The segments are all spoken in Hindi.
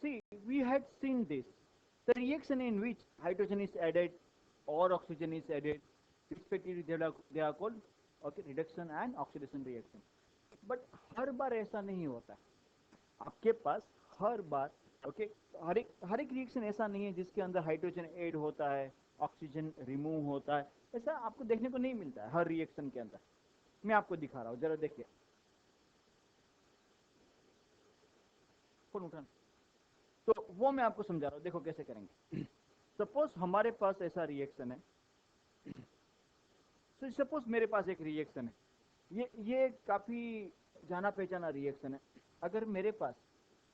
see, we had seen this. The reaction in which hydrogen is added or oxygen is added, respectively they are called okay reduction and oxidation reaction. But हर बार ऐसा नहीं होता. आपके पास हर बार ओके हर एक रिएक्शन ऐसा नहीं है जिसके अंदर हाइड्रोजन ऐड होता है, ऑक्सीजन रिमूव होता है. ऐसा आपको देखने को नहीं मिलता है हर रिएक्शन के अंदर. मैं आपको दिखा रहा हूं, जरा देखिए. फोन उठाना. तो वो मैं आपको समझा रहा हूं, देखो कैसे करेंगे. सपोज हमारे पास ऐसा रिएक्शन है. सपोज मेरे पास एक रिएक्शन है. ये काफी जाना पहचाना रिएक्शन है. अगर मेरे पास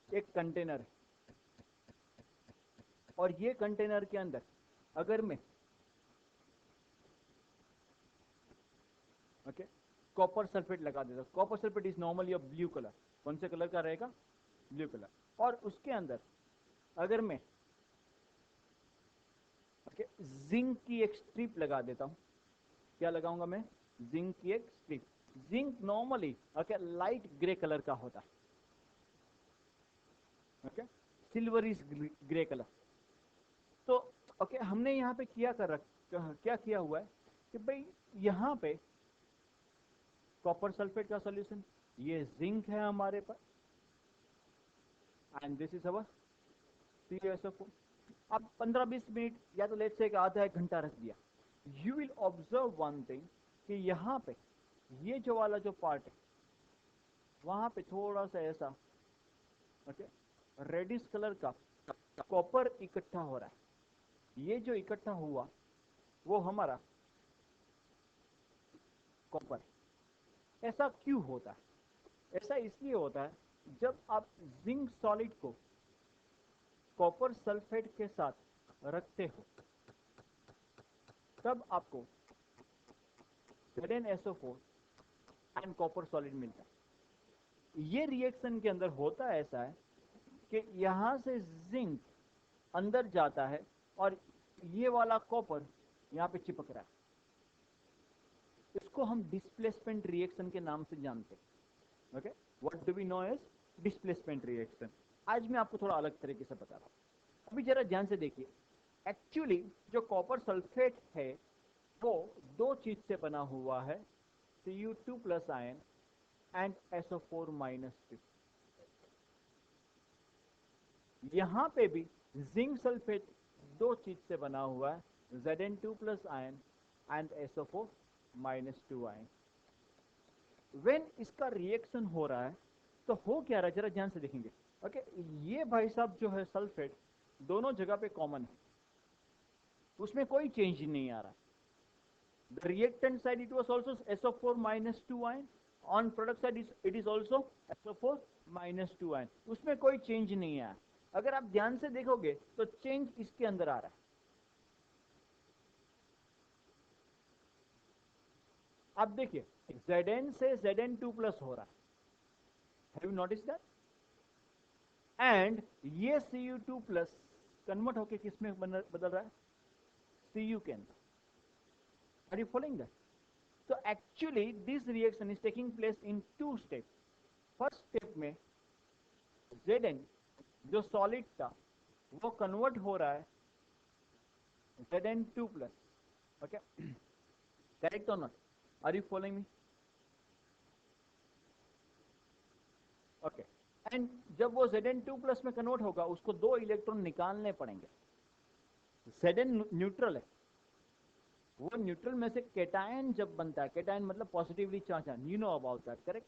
एक कंटेनर है और ये कंटेनर के अंदर अगर मैं ओके कॉपर सल्फेट लगा देता. Copper sulphate is normally of blue colour. कौन से कलर का रहेगा? Blue colour. और उसके अंदर अगर मैं ओके जिंक की एक स्ट्रिप लगा देता हूं. क्या लगाऊंगा मैं? जिंक की एक strip. Zinc normally okay light grey colour का होता है. Okay silverish grey colour. तो ओके हमने यहाँ पे क्या किया हुआ है कि भाई यहाँ पे कॉपर सल्फेट का सॉल्यूशन, ये जिंक है हमारे पास, and this is our CuSO4. अब 15-20 मिनट या तो लेट से एक आधा एक घंटा रख दिया. You will observe one thing कि यहाँ पे ये जो वाला जो पार्ट है वहां पे थोड़ा सा ऐसा ओके रेडिश कलर का कॉपर इकट्ठा हो रहा है. ये जो इकट्ठा हुआ वो हमारा कॉपर. ऐसा क्यों होता है? ऐसा इसलिए होता है जब आप जिंक सॉलिड को कॉपर सल्फेट के साथ रखते हो तब आपको ZnSO4 एंड कॉपर सॉलिड मिलता है. ये रिएक्शन के अंदर होता ऐसा है कि यहां से जिंक अंदर जाता है और ये वाला कॉपर यहां पे चिपक रहा है. इसको हम डिस्प्लेसमेंट रिएक्शन के नाम से जानते हैं. Okay what do we know as displacement reaction. आज मैं आपको थोड़ा अलग तरीके से बता रहा हूं. अभी जरा ध्यान से देखिए. एक्चुअली जो कॉपर सल्फेट है वो दो चीज से बना हुआ है, Cu2 plus ion and SO4 minus 2. यहां पे भी जिंक सल्फेट दो चीज से बना हुआ है, Zn2 plus ion and SO4 minus 2 ion. When इसका रिएक्शन हो रहा है तो हो क्या रहा है, जरा ध्यान से देखेंगे. ओके ये भाई साहब जो है सल्फेट दोनों जगह पे कॉमन है, उसमें कोई चेंज नहीं आ रहा. The reactant side it was also SO4 minus 2 ion. On product side it is also SO4 minus 2 ion. उसमें कोई चेंज नहीं आया. अगर आप ध्यान से देखोगे तो चेंज इसके अंदर आ रहा है. आप देखिए Zn से Zn2 प्लस हो रहा है. Have you noticed that? And ये Cu2 प्लस कन्वर्ट होके किसमें बदल रहा है? Cu के अंदर. Are you following that? So actually this reaction is taking place in two steps. First step में Zn जो सॉलिड था वो कन्वर्ट हो रहा है Zn2 प्लस. ओके करेक्ट और not? Are you following me? Okay and जब वो Zn2 प्लस में कन्वर्ट होगा उसको दो इलेक्ट्रॉन निकालने पड़ेंगे. Zn न्यूट्रल है. वो न्यूट्रल में से केटायन जब बनता है, केटायन मतलब positively charge, you know about that correct.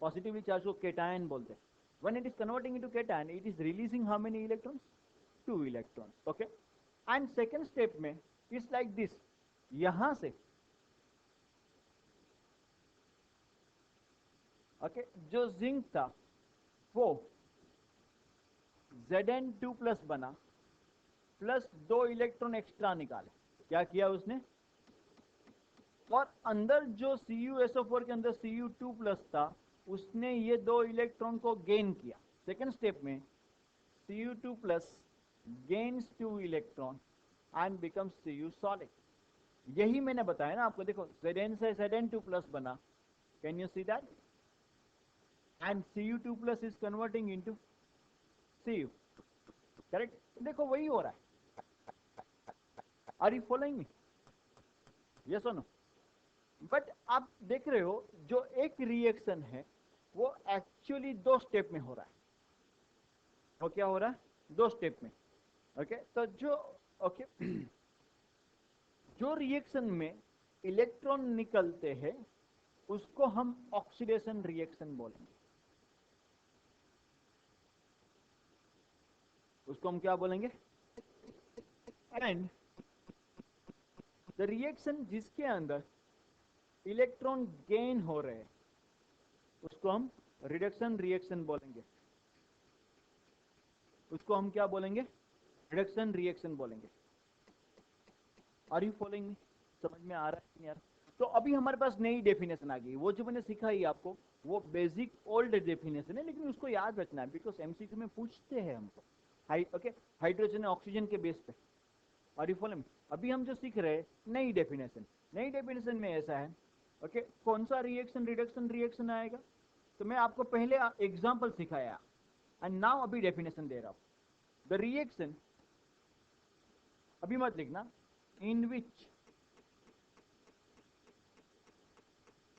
Positively charge को केटायन बोलते हैं. when it is converting into cation it is releasing how many electrons? 2 electrons. okay and second step में is like this. यहां से okay जो जिंक था वो Zn2 प्लस बना प्लस 2 इलेक्ट्रॉन एक्स्ट्रा निकाले. क्या किया उसने? और अंदर जो CuSO4 के अंदर Cu2 प्लस था उसने ये 2 इलेक्ट्रॉन को गेन किया. सेकेंड स्टेप में Cu2 plus gains 2 electron and becomes Cu solid. यही मैंने बताया ना आपको. देखो Zn से Zn2 प्लस बना. Can you see that? And Cu2 plus is converting into Cu. Correct. देखो वही हो रहा है। Are you following me? Yes और नो? बट आप देख रहे हो जो एक रिएक्शन है वो एक्चुअली 2 स्टेप में हो रहा है। वो क्या हो रहा है? 2 स्टेप में। ओके तो जो ओके जो रिएक्शन में इलेक्ट्रॉन निकलते हैं उसको हम ऑक्सीडेशन रिएक्शन बोलेंगे। उसको हम क्या बोलेंगे? एंड द रिएक्शन जिसके अंदर इलेक्ट्रॉन गेन हो रहे हैं उसको हम रिडक्शन रिएक्शन बोलेंगे। उसको हम क्या बोलेंगे? रिडक्शन रिएक्शन बोलेंगे। Are you following me? समझ में आ रहा है यार? तो अभी हमारे पास नई डेफिनेशन आ गई। वो जो मैंने सिखाई आपको वो बेसिक ओल्ड डेफिनेशन है, लेकिन उसको याद रखना है बिकॉज एमसीक्यू में पूछते हैं हमको। ओके, हाइड्रोजन ऑक्सीजन के बेस पे। Are you following? अभी हम जो सीख रहे हैं नई डेफिनेशन। नई डेफिनेशन में ऐसा है ओके कौन सा रिएक्शन रिडक्शन रिएक्शन आएगा। तो मैं आपको पहले एग्जांपल सिखाया एंड नाउ अभी डेफिनेशन दे रहा हूं। द रिएक्शन, अभी मत लिखना, इन which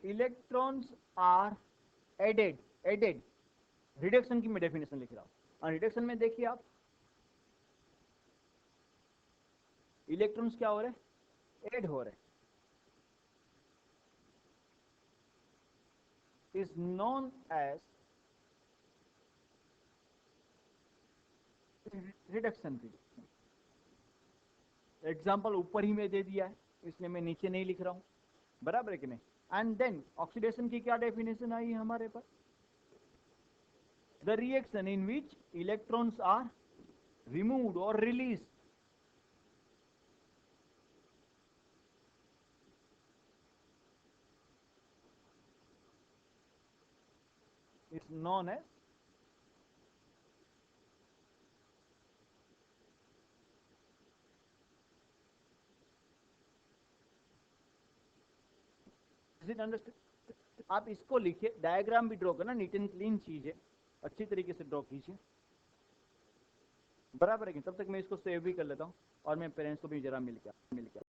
electrons are added. Reduction की मैं डेफिनेशन लिख रहा हूं और रिडक्शन में देखिए आप इलेक्ट्रॉन्स क्या हो रहे हैं? ऐड हो रहे हैं। Is known as reduction reaction. Example ऊपर ही में दे दिया है इसलिए मैं नीचे नहीं लिख रहा हूं। बराबर है कि नहीं? एंड देन ऑक्सीडेशन की क्या डेफिनेशन आई हमारे पास? The reaction in which electrons are removed और release is known as is it understood? आप इसको लिखिए, डायग्राम भी ड्रॉ करना, नीट एंड क्लीन चीज है, अच्छी तरीके से ड्रॉ कीजिए। बराबर है कि? तब तक मैं इसको सेव भी कर लेता हूँ और मैं पेरेंट्स को भी जरा मिल गया